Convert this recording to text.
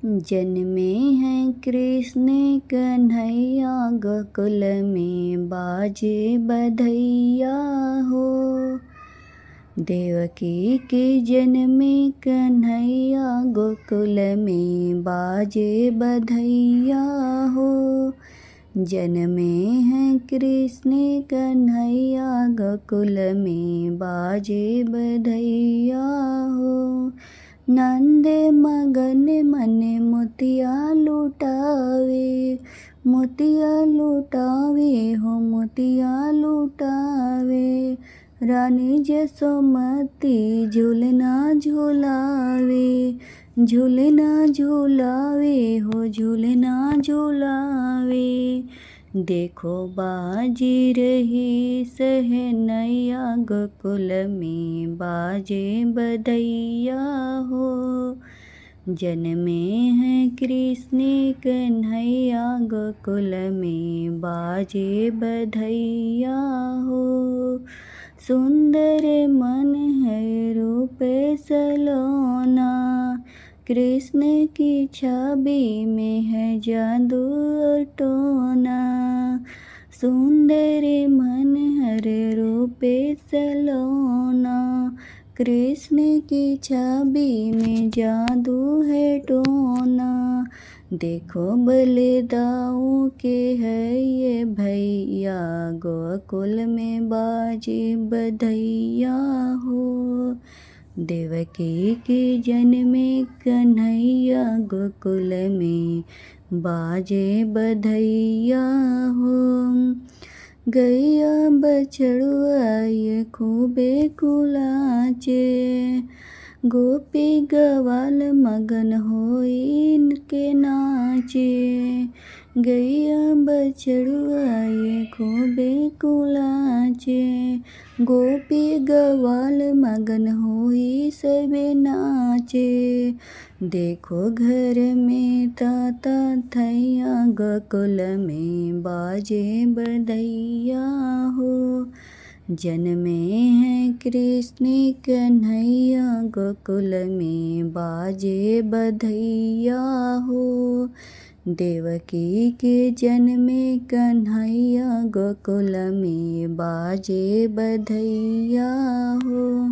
जन्मे हैं कृष्ण कन्हैया गोकुल में बाजे बधैया हो। देवकी के जन्मे कन्हैया गोकुल में बाजे बधैया हो। जन्मे हैं कृष्ण कन्हैया गोकुल में बाजे बधैया हो। नंद मगन मन मोतिया लुटावे, मोतिया लुटावे हो मोतिया लुटावे। रानी जसोमती झूलना झूलावे, झूलना झूलावे हो झूलना झूलावे। देखो बाजी रही सहनैया गोकुल में बाजे बधैया हो। जन्मे हैं कृष्ण कन्हैया गोकुल में बाजे बधैया हो। सुंदर मन है रूप सलोना, कृष्ण की छवि में है जादू और टोना। सुंदर मन हर रूप सलोना, कृष्ण की छवि में जादू है टोना। देखो बलदाऊ के है ये भैया गोकुल में बाजे बधैया हो। देवकी के जन्मे कन्हैया गोकुल में बाजे बधैया हो। गैया बछड़ुआ ये खूबे कुलाचे, गोपी गवाल मगन होई इनके नाचे। गैया बछड़ुआ ये खूबे कुलाचे, गोपी गवाल मगन होई सबे नाचे। देखो घर में ताता थैया गोकुल में बाजे बधैया हो। जन्मे हैं कृष्ण कन्हैया गोकुल में बाजे बधैया हो। देवकी के जन्मे कन्हैया गोकुल में बाजे बधैया हो।